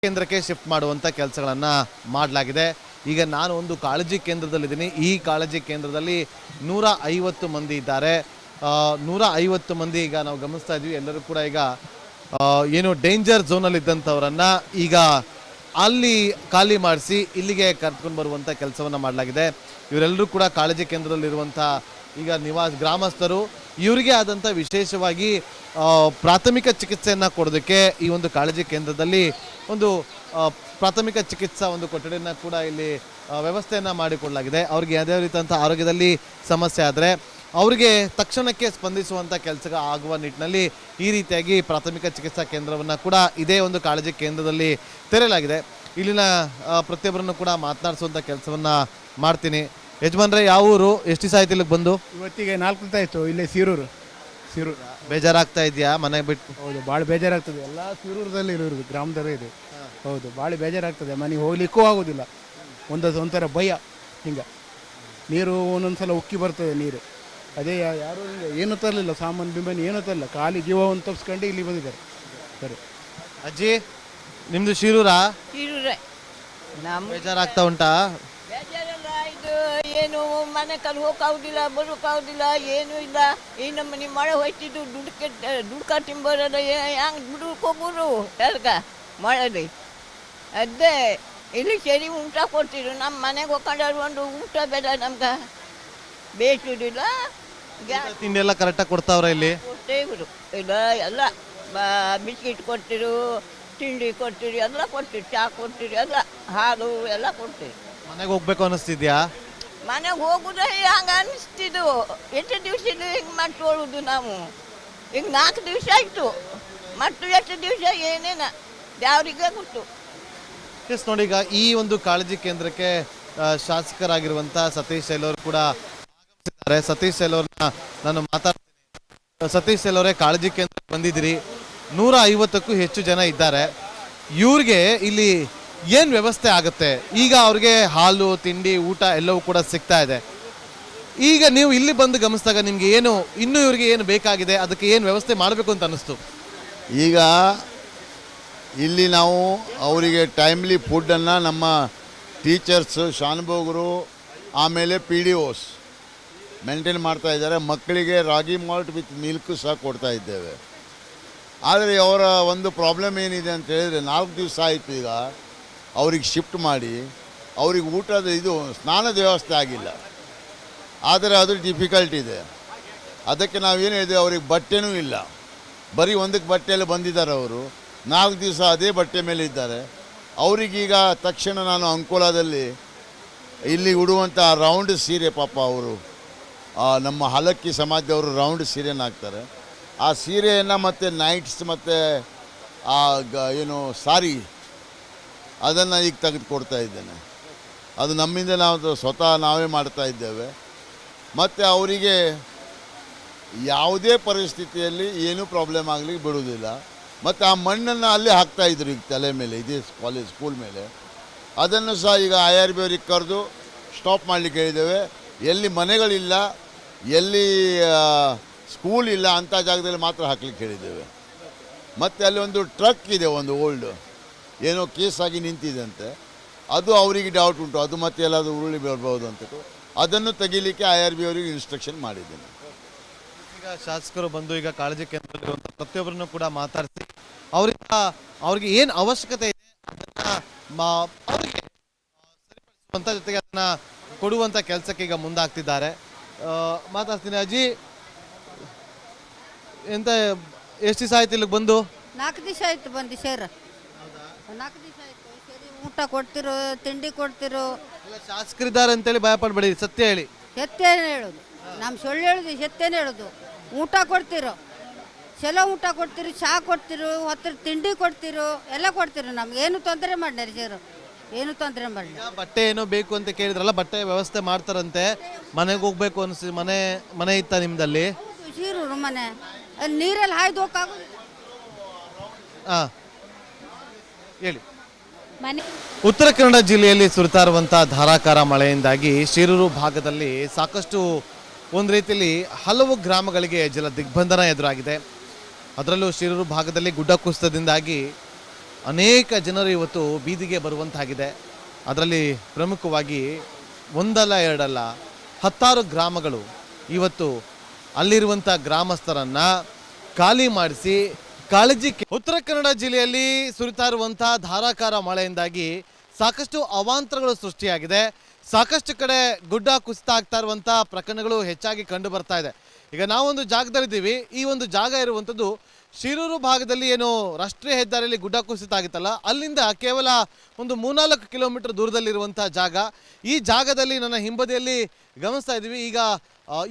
ಕೇಂದ್ರಕ್ಕೆ ಶಿಫ್ಟ್ ಮಾಡುವಂಥ ಕೆಲಸಗಳನ್ನು ಮಾಡಲಾಗಿದೆ. ಈಗ ನಾನು ಒಂದು ಕಾಳಜಿ ಕೇಂದ್ರದಲ್ಲಿದ್ದೀನಿ. ಈ ಕಾಳಜಿ ಕೇಂದ್ರದಲ್ಲಿ 150 ಮಂದಿ ಇದ್ದಾರೆ. 150 ಮಂದಿ ಈಗ ನಾವು ಗಮನಿಸ್ತಾ ಇದ್ವಿ. ಎಲ್ಲರೂ ಕೂಡ ಈಗ ಏನು ಡೇಂಜರ್ ಝೋನಲ್ಲಿ ಇದ್ದಂಥವರನ್ನು ಈಗ ಅಲ್ಲಿ ಖಾಲಿ ಮಾಡಿಸಿ ಇಲ್ಲಿಗೆ ಕರ್ಕೊಂಡು ಬರುವಂಥ ಕೆಲಸವನ್ನು ಮಾಡಲಾಗಿದೆ. ಇವರೆಲ್ಲರೂ ಕೂಡ ಕಾಳಜಿ ಕೇಂದ್ರದಲ್ಲಿರುವಂಥ ಈಗ ಗ್ರಾಮಸ್ಥರು. ಇವರಿಗೆ ಆದಂಥ ವಿಶೇಷವಾಗಿ ಪ್ರಾಥಮಿಕ ಚಿಕಿತ್ಸೆಯನ್ನು ಕೊಡೋದಕ್ಕೆ ಈ ಒಂದು ಕಾಳಜಿ ಕೇಂದ್ರದಲ್ಲಿ ಒಂದು ಪ್ರಾಥಮಿಕ ಚಿಕಿತ್ಸಾ ಒಂದು ಕೊಠಡಿಯನ್ನು ಕೂಡ ಇಲ್ಲಿ ವ್ಯವಸ್ಥೆಯನ್ನು ಮಾಡಿಕೊಡಲಾಗಿದೆ. ಅವ್ರಿಗೆ ಯಾವುದೇ ರೀತಿಯಂಥ ಆರೋಗ್ಯದಲ್ಲಿ ಸಮಸ್ಯೆ ಆದರೆ ಅವರಿಗೆ ತಕ್ಷಣಕ್ಕೆ ಸ್ಪಂದಿಸುವಂಥ ಕೆಲಸ ಆಗುವ ನಿಟ್ಟಿನಲ್ಲಿ ಈ ರೀತಿಯಾಗಿ ಪ್ರಾಥಮಿಕ ಚಿಕಿತ್ಸಾ ಕೇಂದ್ರವನ್ನು ಕೂಡ ಇದೇ ಒಂದು ಕಾಳಜಿ ಕೇಂದ್ರದಲ್ಲಿ ತೆರೆಯಲಾಗಿದೆ. ಇಲ್ಲಿನ ಪ್ರತಿಯೊಬ್ಬರನ್ನು ಕೂಡ ಮಾತನಾಡಿಸುವಂಥ ಕೆಲಸವನ್ನು ಮಾಡ್ತೀನಿ. ಯಜಮಾನ್ರೆ, ಯಾವ ಊರು? ಎಷ್ಟು ದಿವಸ ಆಯ್ತು ಇಲ್ಲಿಗೆ ಬಂದು? ಇವತ್ತಿಗೆ 4 ದಿವಸ ಆಯಿತು. ಇಲ್ಲೇ ಸೀರೂರು. ಬೇಜಾರಾಗ್ತಾ ಇದೆಯಾ ಮನೆಗೆ ಬಿಟ್ಟು? ಹೌದು, ಭಾಳ ಬೇಜಾರಾಗ್ತದೆ. ಎಲ್ಲ ಸೀರೂರದಲ್ಲಿ ಇರೋದು, ಗ್ರಾಮದಲ್ಲೇ ಇದೆ. ಹೌದು, ಭಾಳ ಬೇಜಾರಾಗ್ತದೆ. ಮನೆಗೆ ಹೋಗ್ಲಿಕ್ಕೂ ಆಗೋದಿಲ್ಲ. ಒಂಥರ ಭಯ. ಹಿಂಗೆ ನೀರು ಒಂದೊಂದ್ಸಲ ಉಕ್ಕಿ ಬರ್ತದೆ ನೀರು. ಅದೇ ಯಾರೂ ಏನೂ ತರಲಿಲ್ಲ, ಸಾಮಾನು ಬಿಂಬನಿ ಏನೂ ತರಲಿಲ್ಲ. ಖಾಲಿ ಜೀವವನ್ನು ತಪ್ಪಿಸ್ಕೊಂಡು ಇಲ್ಲಿ ಬಂದಿದ್ದಾರೆ. ಸರಿ ಅಜ್ಜಿ, ನಿಮ್ಮದು ಶಿರೂರಾ? ಶಿರೂರೇ. ಬೇಜಾರಾಗ್ತಾ ಉಂಟಾ? ಬೇಜಾರಲ್ಲ. ಇದು ಏನು ಮನೆ ಕಲ್ ಹೋಗೋದಿಲ್ಲ, ಬರೋಕ್ಕಾಗೋದಿಲ್ಲ, ಏನೂ ಇಲ್ಲ. ಈ ನಮ್ಮನೆ ಮಳೆ ಹೋಯ್ತಿದ್ದು ದುಡ್ಕ ತಿಂಬರದ ಹೆಂಗೆ ದುಡ್ಕೋಬೋದು ಯಾರ್ಗ ಮಳೆಲಿ. ಅದೇ ಇಲ್ಲಿ ಸರಿ ಊಟ ಕೊಡ್ತಿದ್ರು. ನಮ್ಮ ಮನೆಗೆ ಹೋಗ್ಕೊಂಡ್ರು ಒಂದು ಊಟ ಬೇಡ ನಮ್ಗೆ, ಬೇಯಿಸೋದಿಲ್ಲ. ತಿಂಡಿ ಎಲ್ಲ ಕರೆಕ್ಟಾಗಿ ಕೊಡ್ತಾವ್ರ ಇಲ್ಲಿ? ಕೊಟ್ಟೇ ಇವರು ಇಲ್ಲ, ಎಲ್ಲ ಬಿಸ್ಕಿಟ್ ಕೊಡ್ತಿರು, ತಿಂಡಿ ಕೊಡ್ತೀರಿ, ಎಲ್ಲ ಕೊಡ್ತೀರಿ, ಚಹಾ ಕೊಡ್ತೀರಿ, ಎಲ್ಲ ಹಾಲು ಎಲ್ಲ ಕೊಡ್ತೀರಿ. ಮನೆಗೆ ಹೋಗ್ಬೇಕು ಅನ್ನಿಸ್ತಿದ್ಯಾ? ಮನೆಗೆ ಹೋಗುದೇ ಹಂಗೆ ಅನ್ನಿಸ್ತಿದ್ದು. ಎಷ್ಟು ದಿವಸ ಹಿಂಗೆ ಮಾಡ್ಕೊಳ್ಳೋದು ನಾವು? ಈಗ 4 ದಿವಸ ಆಯಿತು. ಮತ್ತು ಎಷ್ಟು ದಿವಸ ಏನೇನ ಯಾವ್ರಿಗೆ ಗೊತ್ತು. ಎಸ್ ನೋಡಿ, ಈಗ ಈ ಒಂದು ಕಾಳಜಿ ಕೇಂದ್ರಕ್ಕೆ ಶಾಸಕರಾಗಿರುವಂಥ ಸತೀಶ್ ಸೈಲ್ ಕೂಡ ಆಗಮಿಸಿದ್ದಾರೆ. ಸತೀಶ್ ಸೈಲ್ ಅವ್ರನ್ನ ನಾನು ಮಾತಾಡ್ತೀನಿ. ಸತೀಶ್ ಸೈಲ್ ಅವರೇ, ಕಾಳಜಿ ಕೇಂದ್ರಕ್ಕೆ ಬಂದಿದ್ದೀರಿ. 150ಕ್ಕೂ ಹೆಚ್ಚು ಜನ ಇದ್ದಾರೆ. ಇವ್ರಿಗೆ ಇಲ್ಲಿ ಏನು ವ್ಯವಸ್ಥೆ ಆಗುತ್ತೆ? ಈಗ ಅವ್ರಿಗೆ ಹಾಲು, ತಿಂಡಿ, ಊಟ ಎಲ್ಲವೂ ಕೂಡ ಸಿಗ್ತಾ ಇದೆ. ಈಗ ನೀವು ಇಲ್ಲಿ ಬಂದು ಗಮನಿಸಿದಾಗ ನಿಮ್ಗೆ ಏನು ಇನ್ನೂ ಇವ್ರಿಗೆ ಏನು ಬೇಕಾಗಿದೆ, ಅದಕ್ಕೆ ಏನು ವ್ಯವಸ್ಥೆ ಮಾಡಬೇಕು ಅಂತ ಅನ್ನಿಸ್ತು? ಈಗ ಇಲ್ಲಿ ನಾವು ಅವರಿಗೆ ಟೈಮ್ಲಿ ಫುಡ್ಡನ್ನು ನಮ್ಮ ಟೀಚರ್ಸು, ಶಾನುಭೋಗರು, ಆಮೇಲೆ PDOs ಮೇಂಟೈನ್ ಮಾಡ್ತಾ ಇದ್ದಾರೆ. ಮಕ್ಕಳಿಗೆ ರಾಗಿ ಮಾಲ್ಟ್ ವಿತ್ ಮಿಲ್ಕ್ ಸಹ ಕೊಡ್ತಾ ಇದ್ದೇವೆ. ಆದರೆ ಅವರ ಒಂದು ಪ್ರಾಬ್ಲಮ್ ಏನಿದೆ ಅಂತ ಹೇಳಿದರೆ, 4 ದಿವಸ ಆಯಿತು ಈಗ ಅವ್ರಿಗೆ ಶಿಫ್ಟ್ ಮಾಡಿ. ಅವ್ರಿಗೆ ಊಟದ ಸ್ನಾನದ ವ್ಯವಸ್ಥೆ ಆಗಿಲ್ಲ. ಆದರೆ ಅದು ಡಿಫಿಕಲ್ಟ್ ಇದೆ. ಅದಕ್ಕೆ ನಾವೇನು ಹೇಳಿದೆ, ಅವ್ರಿಗೆ ಬಟ್ಟೆನೂ ಇಲ್ಲ. ಬರೀ ಒಂದಕ್ಕೆ ಬಟ್ಟೆಯಲ್ಲಿ ಬಂದಿದ್ದಾರೆ ಅವರು. 4 ದಿವಸ ಅದೇ ಬಟ್ಟೆ ಮೇಲೆ ಇದ್ದಾರೆ. ಅವರಿಗೀಗ ತಕ್ಷಣ ನಾನು ಅಂಕೋಲಾದಲ್ಲಿ ಇಲ್ಲಿ ಉಡುವಂಥ ರೌಂಡ್ ಸೀರೆ, ಪಾಪ ಅವರು ನಮ್ಮ ಹಲಕ್ಕಿ ಸಮಾಜದವರು ರೌಂಡ್ ಸೀರೆನ ಹಾಕ್ತಾರೆ. ಆ ಸೀರೆಯನ್ನು ಮತ್ತು ನೈಟ್ಸ್ ಮತ್ತು ಏನು ಸಾರಿ ಅದನ್ನು ಈಗ ತೆಗೆದುಕೊಡ್ತಾ ಇದ್ದೇನೆ. ಅದು ನಮ್ಮಿಂದ ನಾವು ಸ್ವತಃ ನಾವೇ ಮಾಡ್ತಾ ಇದ್ದೇವೆ. ಮತ್ತು ಅವರಿಗೆ ಯಾವುದೇ ಪರಿಸ್ಥಿತಿಯಲ್ಲಿ ಏನೂ ಪ್ರಾಬ್ಲಮ್ ಆಗಲಿಕ್ಕೆ ಬಿಡೋದಿಲ್ಲ. ಮತ್ತು ಆ ಮಣ್ಣನ್ನು ಅಲ್ಲೇ ಹಾಕ್ತಾಯಿದ್ರು ಈಗ ತಲೆ ಮೇಲೆ, ಇದೇ ಸ್ಕೂಲ್ ಮೇಲೆ. ಅದನ್ನು ಸಹ ಈಗ IRB ಅವ್ರಿಗೆ ಕರೆದು ಸ್ಟಾಪ್ ಮಾಡಲಿಕ್ಕೆ ಹೇಳಿದ್ದೇವೆ. ಎಲ್ಲಿ ಮನೆಗಳಿಲ್ಲ, ಎಲ್ಲಿ ಸ್ಕೂಲ್ ಇಲ್ಲ ಅಂಥ ಜಾಗದಲ್ಲಿ ಮಾತ್ರ ಹಾಕ್ಲಿಕ್ಕೆ ಹೇಳಿದ್ದೇವೆ. ಮತ್ತು ಅಲ್ಲಿ ಒಂದು ಟ್ರಕ್ ಇದೆ, ಒಂದು ಓಲ್ಡ್ ಏನೋ ಕೇಸಾಗಿ ನಿಂತಿದೆ, ಅದು ಅವರಿಗೆ ಡೌಟ್ ಉಂಟು, ಅದು ಮತ್ತೆ ಎಲ್ಲಾದರೂ ಉರುಳಿ ಬರ್ಬೋದು ಅಂತ ಅದನ್ನು ತೆಗಿಲಿಕ್ಕೆ IRB ಅವರಿಗೆ ಇನ್ಸ್ಟ್ರಕ್ಷನ್ ಮಾಡಿದ್ದೇನೆ. ಈಗ ಶಾಸಕರು ಬಂದು ಈಗ ಕಾಳಜಿ ಕೇಂದ್ರದಲ್ಲಿರುವಂಥ ಪ್ರತಿಯೊಬ್ಬರನ್ನು ಕೂಡ ಮಾತಾಡಿಸಿ ಅವ್ರಿಗೆ ಏನು ಅವಶ್ಯಕತೆ ಇದೆ ಅದನ್ನು ಅವರಿಗೆ ಸರಿಪಡಿಸುವಂಥ ಜೊತೆಗೆ ಅದನ್ನು ಕೊಡುವಂಥ ಕೆಲಸಕ್ಕೆ ಈಗ ಮುಂದಾಗ್ತಿದ್ದಾರೆ. ಮಾತಾಡ್ತೀನಿ. ಅಜ್ಜಿ, ಎಂತ ಎಷ್ಟು ದಿವಸ ಆಯ್ತು ಇಲ್ಲಿಗೆ ಬಂದು? 4 ದಿವಸ ಆಯ್ತು ಬಂದು ಸರ್. 4 ದಿವಸ ಆಯ್ತು. ಸರಿ ಊಟ ಕೊಡ್ತಿರೋ, ತಿಂಡಿ ಕೊಡ್ತಿರೋ. ಶಾಸಕರಿದ್ದಾರೆ ಅಂತೇಳಿ ಭಯ ಪಡಬೇಡಿ, ಸತ್ಯ ಹೇಳಿ. ಸತ್ಯನೇ ಹೇಳೋದು, ನಮ್ಮ ಸುಳ್ಳು ಹೇಳೋದು, ಸತ್ಯನೇ ಹೇಳೋದು. ಊಟ ಕೊಡ್ತಿರೋ, ಚಲೋ ಊಟ ಕೊಡ್ತಿರೋ, ಚಹಾ ಕೊಡ್ತಿರೋ, ಹೊತ್ತು ತಿಂಡಿ ಕೊಡ್ತಿರೋ, ಎಲ್ಲ ಕೊಡ್ತಿರೋ. ನಮ್ಗೆ ಏನು ತೊಂದರೆ ಮಾಡಿರಿ ಸರ್, ಏನು ತೊಂದರೆ ಮಾಡಿ. ಬಟ್ಟೆ ಏನೋ ಬೇಕು ಅಂತ ಕೇಳಿದ್ರಲ್ಲ, ಬಟ್ಟೆ ವ್ಯವಸ್ಥೆ ಮಾಡ್ತಾರಂತೆ. ಮನೆಗೆ ಹೋಗ್ಬೇಕು ಅನಿಸಿ ಮನೆ ಇತ್ತ ನಿಮ್ದಲ್ಲಿ? ಸೀರೂರು ಮನೆ, ಅಲ್ಲಿ ನೀರಲ್ಲಿ ಹಾಯ್ದು ಹೋಗೋಕ್ಕಾಗೋದು. ಹಾಂ, ಹೇಳಿ. ಉತ್ತರ ಕನ್ನಡ ಜಿಲ್ಲೆಯಲ್ಲಿ ಸುರಿತಾ ಇರುವಂಥ ಧಾರಾಕಾರ ಮಳೆಯಿಂದಾಗಿ ಶಿರೂರು ಭಾಗದಲ್ಲಿ ಸಾಕಷ್ಟು ಒಂದು ರೀತಿಯಲ್ಲಿ ಹಲವು ಗ್ರಾಮಗಳಿಗೆ ಜಲ ದಿಗ್ಬಂಧನ ಎದುರಾಗಿದೆ. ಅದರಲ್ಲೂ ಶಿರೂರು ಭಾಗದಲ್ಲಿ ಗುಡ್ಡ ಕುಸಿತದಿಂದಾಗಿ ಅನೇಕ ಜನರು ಇವತ್ತು ಬೀದಿಗೆ ಬರುವಂತಾಗಿದೆ. ಅದರಲ್ಲಿ ಪ್ರಮುಖವಾಗಿ ಒಂದಲ್ಲ ಎರಡಲ್ಲ 10 ಗ್ರಾಮಗಳು ಇವತ್ತು ಅಲ್ಲಿರುವಂಥ ಗ್ರಾಮಸ್ಥರನ್ನು ಖಾಲಿ ಮಾಡಿಸಿ ಕಾಳಜಿ. ಉತ್ತರ ಕನ್ನಡ ಜಿಲ್ಲೆಯಲ್ಲಿ ಸುರಿತಾ ಇರುವಂಥ ಧಾರಾಕಾರ ಮಳೆಯಿಂದಾಗಿ ಸಾಕಷ್ಟು ಅವಾಂತರಗಳು ಸೃಷ್ಟಿಯಾಗಿದೆ. ಸಾಕಷ್ಟು ಕಡೆ ಗುಡ್ಡ ಕುಸಿತ ಆಗ್ತಾ ಇರುವಂಥ ಪ್ರಕರಣಗಳು ಹೆಚ್ಚಾಗಿ ಕಂಡು ಬರ್ತಾ ಇದೆ. ಈಗ ನಾವೊಂದು ಜಾಗದಲ್ಲಿದ್ದೀವಿ. ಈ ಒಂದು ಜಾಗ ಇರುವಂಥದ್ದು ಶಿರೂರು ಭಾಗದಲ್ಲಿ ಏನು ರಾಷ್ಟ್ರೀಯ ಹೆದ್ದಾರಿಯಲ್ಲಿ ಗುಡ್ಡ ಕುಸಿತ ಆಗಿತ್ತಲ್ಲ, ಅಲ್ಲಿಂದ ಕೇವಲ ಒಂದು 3-4 ಕಿಲೋಮೀಟರ್ ದೂರದಲ್ಲಿರುವಂಥ ಜಾಗ. ಈ ಜಾಗದಲ್ಲಿ ನನ್ನ ಹಿಂಬದಿಯಲ್ಲಿ ಗಮನಿಸ್ತಾ ಇದ್ದೀವಿ. ಈಗ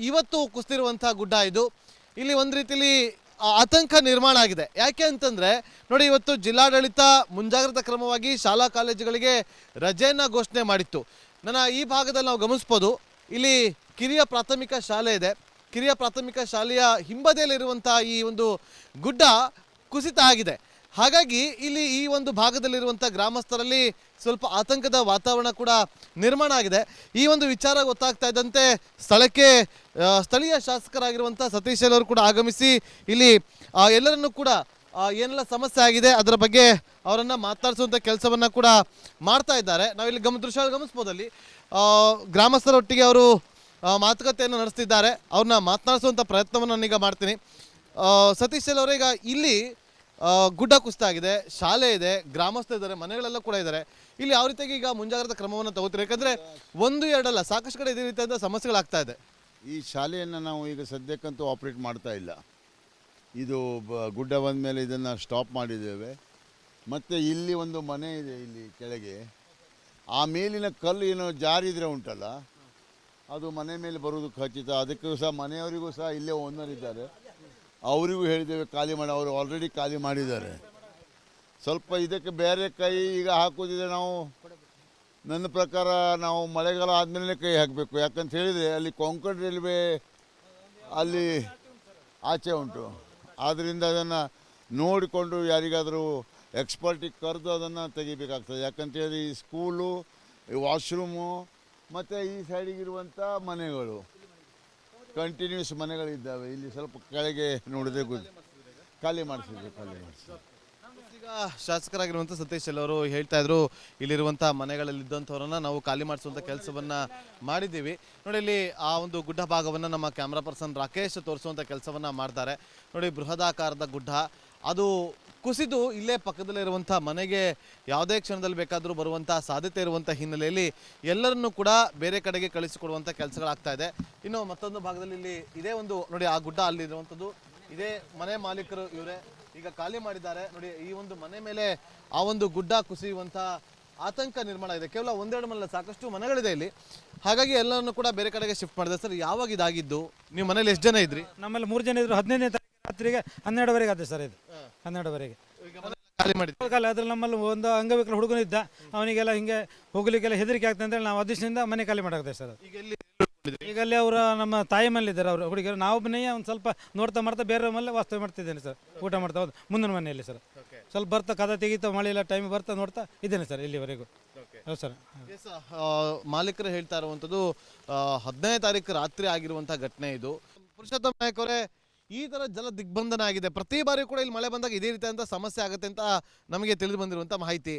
ಇವತ್ತು ಕುಸಿದಿರುವಂಥ ಗುಡ್ಡ ಇದು. ಇಲ್ಲಿ ಒಂದು ರೀತಿಯಲ್ಲಿ ಆತಂಕ ನಿರ್ಮಾಣ ಆಗಿದೆ. ಯಾಕೆ ಅಂತಂದರೆ ನೋಡಿ, ಇವತ್ತು ಜಿಲ್ಲಾಡಳಿತ ಮುಂಜಾಗ್ರತಾ ಕ್ರಮವಾಗಿ ಶಾಲಾ ಕಾಲೇಜುಗಳಿಗೆ ರಜೆಯನ್ನು ಘೋಷಣೆ ಮಾಡಿತ್ತು. ನನ್ನ ಈ ಭಾಗದಲ್ಲಿ ನಾವು ಗಮನಿಸ್ಬೋದು, ಇಲ್ಲಿ ಕಿರಿಯ ಪ್ರಾಥಮಿಕ ಶಾಲೆ ಇದೆ. ಕಿರಿಯ ಪ್ರಾಥಮಿಕ ಶಾಲೆಯ ಹಿಂಬದಿಯಲ್ಲಿರುವಂಥ ಈ ಒಂದು ಗುಡ್ಡ ಕುಸಿತ ಆಗಿದೆ. ಹಾಗಾಗಿ ಇಲ್ಲಿ ಈ ಒಂದು ಭಾಗದಲ್ಲಿರುವಂಥ ಗ್ರಾಮಸ್ಥರಲ್ಲಿ ಸ್ವಲ್ಪ ಆತಂಕದ ವಾತಾವರಣ ಕೂಡ ನಿರ್ಮಾಣ ಆಗಿದೆ. ಈ ಒಂದು ವಿಚಾರ ಗೊತ್ತಾಗ್ತಾ ಇದ್ದಂತೆ ಸ್ಥಳೀಯ ಶಾಸಕರಾಗಿರುವಂಥ ಸತೀಶ್ ಅವರು ಕೂಡ ಆಗಮಿಸಿ ಇಲ್ಲಿ ಎಲ್ಲರನ್ನೂ ಕೂಡ ಏನೆಲ್ಲ ಸಮಸ್ಯೆ ಆಗಿದೆ ಅದರ ಬಗ್ಗೆ ಅವರನ್ನು ಮಾತನಾಡಿಸುವಂಥ ಕೆಲಸವನ್ನು ಕೂಡ ಮಾಡ್ತಾ ಇದ್ದಾರೆ. ನಾವಿಲ್ಲಿ ದೃಶ್ಯ ಗಮನಿಸ್ಬೋದಲ್ಲಿ ಗ್ರಾಮಸ್ಥರೊಟ್ಟಿಗೆ ಅವರು ಮಾತುಕತೆಯನ್ನು ನಡೆಸ್ತಿದ್ದಾರೆ. ಅವ್ರನ್ನ ಮಾತನಾಡಿಸುವಂಥ ಪ್ರಯತ್ನವನ್ನು ನಾನೀಗ ಮಾಡ್ತೀನಿ. ಸತೀಶ್ ಅವರೇ, ಈಗ ಇಲ್ಲಿ ಗುಡ್ಡ ಕುಸಿತ ಆಗಿದೆ, ಶಾಲೆ ಇದೆ, ಗ್ರಾಮಸ್ಥರು ಇದ್ದಾರೆ, ಮನೆಗಳೆಲ್ಲ ಕೂಡ ಇದ್ದಾರೆ. ಇಲ್ಲಿ ಯಾವ ರೀತಿಯಾಗಿ ಈಗ ಮುಂಜಾಗ್ರತಾ ಕ್ರಮವನ್ನು ತಗೋತೀರಿ? ಯಾಕಂದರೆ 1-2 ಸಾಕಷ್ಟು ಕಡೆ ಇದೇ ರೀತಿಯಾದ ಸಮಸ್ಯೆಗಳಾಗ್ತಾ ಇದೆ. ಈ ಶಾಲೆಯನ್ನು ನಾವು ಈಗ ಸದ್ಯಕ್ಕಂತೂ ಆಪ್ರೇಟ್ ಮಾಡ್ತಾ ಇಲ್ಲ. ಇದು ಗುಡ್ಡ ಬಂದ ಮೇಲೆ ಇದನ್ನು ಸ್ಟಾಪ್ ಮಾಡಿದ್ದೇವೆ. ಮತ್ತು ಇಲ್ಲಿ ಒಂದು ಮನೆ ಇದೆ, ಇಲ್ಲಿ ಕೆಳಗೆ ಆ ಮೇಲಿನ ಕಲ್ಲು ಏನೋ ಜಾರಿದರೆ ಉಂಟಲ್ಲ, ಅದು ಮನೆ ಮೇಲೆ ಬರುವುದು ಖಚಿತ. ಅದಕ್ಕೂ ಸಹ ಮನೆಯವರಿಗೂ ಸಹ ಇಲ್ಲೇ ಓನರ್ ಇದ್ದಾರೆ, ಅವರಿಗೂ ಹೇಳಿದ್ದೇವೆ ಖಾಲಿ ಮಾಡಿ. ಅವರು ಆಲ್ರೆಡಿ ಖಾಲಿ ಮಾಡಿದ್ದಾರೆ. ಸ್ವಲ್ಪ ಇದಕ್ಕೆ ಬೇರೆ ಕೈ ಈಗ ಹಾಕೋದಿದೆ. ನಾವು ನನ್ನ ಪ್ರಕಾರ ನಾವು ಮಳೆಗಾಲ ಆದಮೇಲೆ ಕೈ ಹಾಕಬೇಕು. ಯಾಕಂತ ಹೇಳಿದರೆ ಅಲ್ಲಿ ಕೊಂಕಣ ರೈಲ್ವೆ ಅಲ್ಲಿ ಆಚೆ ಉಂಟು. ಆದ್ದರಿಂದ ಅದನ್ನು ನೋಡಿಕೊಂಡು ಯಾರಿಗಾದರೂ ಎಕ್ಸ್ಪರ್ಟಿಗೆ ಕರೆದು ಅದನ್ನು ತೆಗಿಬೇಕಾಗ್ತದೆ. ಯಾಕಂತೇಳಿ ಈ ಸ್ಕೂಲು, ಈ ವಾಶ್ರೂಮು ಮತ್ತು ಈ ಸೈಡಿಗಿರುವಂಥ ಮನೆಗಳು ಕಂಟಿನ್ಯೂಸ್ ಮನೆಗಳಿದ್ದಾವೆ. ಇಲ್ಲಿ ಸ್ವಲ್ಪ ಕೆಳಗೆ ನೋಡಿದ್ರೆ ಖಾಲಿ ಮಾಡಿಸಿದ್ರು. ಈಗ ಶಾಸಕರಾಗಿರುವಂಥ ಸತೀಶ್ ಅವರು ಹೇಳ್ತಾ ಇದ್ರು, ಇಲ್ಲಿರುವಂಥ ಮನೆಗಳಲ್ಲಿದ್ದಂಥವ್ರನ್ನ ನಾವು ಖಾಲಿ ಮಾಡಿಸುವಂಥ ಕೆಲಸವನ್ನು ಮಾಡಿದ್ದೀವಿ. ನೋಡಿ, ಇಲ್ಲಿ ಆ ಒಂದು ಗುಡ್ಡ ಭಾಗವನ್ನು ನಮ್ಮ ಕ್ಯಾಮ್ರಾ ಪರ್ಸನ್ ರಾಕೇಶ್ ತೋರಿಸುವಂಥ ಕೆಲಸವನ್ನು ಮಾಡ್ತಾರೆ. ನೋಡಿ, ಬೃಹದಾಕಾರದ ಗುಡ್ಡ ಅದು ಕುಸಿದು ಇಲ್ಲೇ ಪಕ್ಕದಲ್ಲಿರುವಂಥ ಮನೆಗೆ ಯಾವುದೇ ಕ್ಷಣದಲ್ಲಿ ಬೇಕಾದರೂ ಬರುವಂಥ ಸಾಧ್ಯತೆ ಇರುವಂಥ ಹಿನ್ನೆಲೆಯಲ್ಲಿ ಎಲ್ಲರನ್ನೂ ಕೂಡ ಬೇರೆ ಕಡೆಗೆ ಕಳಿಸಿಕೊಡುವಂಥ ಕೆಲಸಗಳಾಗ್ತಾ ಇದೆ. ಇನ್ನು ಮತ್ತೊಂದು ಭಾಗದಲ್ಲಿ ಇಲ್ಲಿ ಇದೇ ಒಂದು ನೋಡಿ, ಆ ಗುಡ್ಡ ಅಲ್ಲಿರುವಂಥದ್ದು, ಇದೇ ಮನೆ ಮಾಲೀಕರು ಇವರೇ ಈಗ ಖಾಲಿ ಮಾಡಿದ್ದಾರೆ. ನೋಡಿ, ಈ ಒಂದು ಮನೆ ಮೇಲೆ ಆ ಒಂದು ಗುಡ್ಡ ಕುಸಿಯುವಂಥ ಆತಂಕ ನಿರ್ಮಾಣ ಇದೆ. ಕೇವಲ 1-2 ಮನೆ, ಸಾಕಷ್ಟು ಮನೆಗಳಿದೆ ಇಲ್ಲಿ. ಹಾಗಾಗಿ ಎಲ್ಲರನ್ನು ಕೂಡ ಬೇರೆ ಕಡೆಗೆ ಶಿಫ್ಟ್ ಮಾಡಿದೆ. ಸರ್, ಯಾವಾಗ ಇದಾಗಿದ್ದು? ನೀವು ಮನೇಲಿ ಎಷ್ಟು ಜನ ಇದ್ರಿ? ನಮ್ಮಲ್ಲಿ 3 ಜನ ಇದ್ರು. 15ನೇ ತಾರೀಕು ರಾತ್ರಿಗೆ 12ವರೆಗೆ ಆದ ಸರ್. ಇದು 12ವರೆಗೆ ಖಾಲಿ ಮಾಡಿದ್ವಿ. ಅದ್ರಲ್ಲಿ ನಮ್ಮಲ್ಲಿ ಒಂದು ಅಂಗವಿಕಲ ಹುಡುಗನಿದ್ದ, ಅವನಿಗೆಲ್ಲ ಹಿಂಗೆ ಹೋಗ್ಲಿಕ್ಕೆಲ್ಲ ಹೆದರಿಕೆ ಆಗ್ತದೆ ಅಂತೇಳಿ ನಾವು ಅದಿಷ್ಟಿಂದ ಮನೆ ಖಾಲಿ ಮಾಡಾಕ್ತೇವೆ ಸರ್. ಈಗ ಅಲ್ಲಿ ಅವರ ನಮ್ಮ ತಾಯಿ ಮನೇಲಿ ಇದ್ದಾರೆ ಅವರು ಹುಡುಗಿಯರು. ನಾವು ಮನೆಯ ಒಂದು ಸ್ವಲ್ಪ ನೋಡ್ತಾ ಮಾಡ್ತಾ ಬೇರೆ ಮನೇಲಿ ವಾಸ್ತವ್ಯ ಮಾಡ್ತಿದ್ದೇನೆ ಸರ್. ಊಟ ಮಾಡ್ತಾ ಹೌದು, ಮುಂದಿನ ಮನೆಯಲ್ಲಿ ಸರ್. ಸ್ವಲ್ಪ ಬರ್ತಾ ಕದ ತೆಗಿತಾ ಮಳೆ ಎಲ್ಲ ಟೈಮ್ ಬರ್ತಾ ನೋಡ್ತಾ ಇದ್ದೇನೆ ಸರ್ ಇಲ್ಲಿವರೆಗೂ. ಹೌದು ಸರ್. ಮಾಲೀಕರು ಹೇಳ್ತಾ ಇರುವಂಥದ್ದು 15ನೇ ತಾರೀಕು ರಾತ್ರಿ ಆಗಿರುವಂಥ ಘಟನೆ ಇದು. ಪುರುಷೋತ್ತಮ ನಾಯಕ್ ಅವರೇ, ಈ ಥರ ಜಲ ದಿಗ್ಬಂಧನ ಆಗಿದೆ. ಪ್ರತಿ ಬಾರಿ ಕೂಡ ಇಲ್ಲಿ ಮಳೆ ಬಂದಾಗ ಇದೇ ರೀತಿಯಾದಂಥ ಸಮಸ್ಯೆ ಆಗುತ್ತೆ ಅಂತ ನಮಗೆ ತಿಳಿದು ಬಂದಿರುವಂಥ ಮಾಹಿತಿ.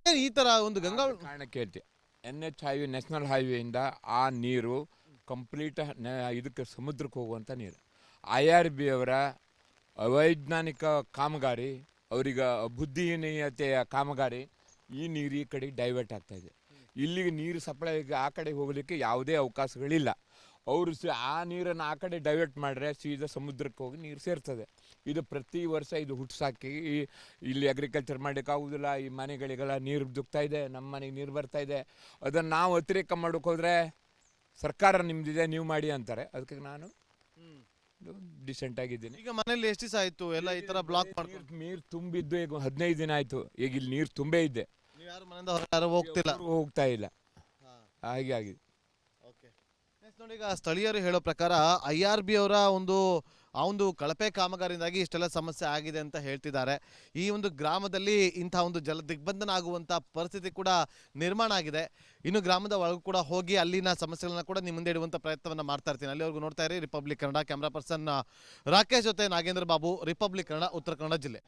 ಏನು ಈ ಥರ ಒಂದು ಗಂಗಾ ಕಾರಣಕ್ಕೆ NH ಹೈವೇ, ನ್ಯಾಷನಲ್ ಹೈವೇಯಿಂದ ಆ ನೀರು ಕಂಪ್ಲೀಟ್ ಇದಕ್ಕೆ ಸಮುದ್ರಕ್ಕೆ ಹೋಗುವಂಥ ನೀರು. IRB ಅವರ ಅವೈಜ್ಞಾನಿಕ ಕಾಮಗಾರಿ, ಅವರಿಗೆ ಬುದ್ಧಿಹೀನತೆಯ ಕಾಮಗಾರಿ, ಈ ನೀರು ಈ ಕಡೆಗೆ ಡೈವರ್ಟ್ ಆಗ್ತಾಯಿದೆ. ಇಲ್ಲಿಗೆ ನೀರು ಸಪ್ಲೈ ಆ ಕಡೆ ಹೋಗಲಿಕ್ಕೆ ಯಾವುದೇ ಅವಕಾಶಗಳಿಲ್ಲ. ಅವರು ಆ ನೀರನ್ನು ಆ ಕಡೆ ಡೈವರ್ಟ್ ಮಾಡಿದ್ರೆ ಸೀದಾ ಸಮುದ್ರಕ್ಕೆ ಹೋಗಿ ನೀರು ಸೇರ್ತದೆ. ಇದು ಪ್ರತಿ ವರ್ಷ ಇದು ಹುಟ್ಸಾಕಿ ಇಲ್ಲಿ ಅಗ್ರಿಕಲ್ಚರ್ ಮಾಡೋಕ್ಕಾಗೋದಿಲ್ಲ. ಈ ಮನೆಗಳಿಗೆಲ್ಲ ನೀರು ದುಗ್ತಾ ಇದೆ, ನಮ್ಮ ಮನೆಗೆ ನೀರು ಬರ್ತಾ ಇದೆ. ಅದನ್ನು ನಾವು ಅತಿರೇಕ ಮಾಡೋಕೆ ಹೋದರೆ ಸರ್ಕಾರ ನಿಮ್ಮದಿದೆ, ನೀವು ಮಾಡಿ ಅಂತಾರೆ. ಅದಕ್ಕೆ ನಾನು ಡಿಸೆಂಟ್ ಆಗಿದ್ದೀನಿ. ಈಗ ಮನೇಲಿ ಎಷ್ಟು ದಿವಸ ಆಯಿತು ಎಲ್ಲ ಈ ಥರ ಬ್ಲಾಕ್ ಮಾಡ್ಕೊಂಡು? ನೀರು ತುಂಬಿದ್ದು ಈಗ 15 ದಿನ ಆಯಿತು. ಈಗ ಇಲ್ಲಿ ನೀರು ತುಂಬೇ ಇದೆ. ಯಾರು ಮನೆಯಿಂದ ಹೊರ ಯಾರು ಹೋಗ್ತಿಲ್ಲ, ಹೋಗ್ತಾ ಇಲ್ಲ. ಹಾಗೆ ಆಗಿದೆ. ನೋಡಿ, ಈಗ ಸ್ಥಳೀಯರು ಹೇಳೋ ಪ್ರಕಾರ IRB ಅವರ ಆ ಒಂದು ಕಳಪೆ ಕಾಮಗಾರಿಯಿಂದಾಗಿ ಇಷ್ಟೆಲ್ಲ ಸಮಸ್ಯೆ ಆಗಿದೆ ಅಂತ ಹೇಳ್ತಿದ್ದಾರೆ. ಈ ಒಂದು ಗ್ರಾಮದಲ್ಲಿ ಇಂಥ ಒಂದು ಜಲ ದಿಗ್ಬಂಧನ ಆಗುವಂಥ ಪರಿಸ್ಥಿತಿ ಕೂಡ ನಿರ್ಮಾಣ ಆಗಿದೆ. ಇನ್ನು ಗ್ರಾಮದ ಒಳಗೂ ಕೂಡ ಹೋಗಿ ಅಲ್ಲಿನ ಸಮಸ್ಯೆಗಳನ್ನ ಕೂಡ ನಿಮ್ಮ ಮುಂದೆ ಇಡುವಂಥ ಪ್ರಯತ್ನವನ್ನು ಮಾಡ್ತಾ ಇರ್ತೀನಿ. ಅಲ್ಲಿವರೆಗೂ ನೋಡ್ತಾ ಇರಿ republic Kannada. Camera person Rakesh ಜೊತೆ ನಾಗೇಂದ್ರ ಬಾಬು, ರಿಪಬ್ಲಿಕ್ ಕನ್ನಡ, ಉತ್ತರ ಕನ್ನಡ ಜಿಲ್ಲೆ.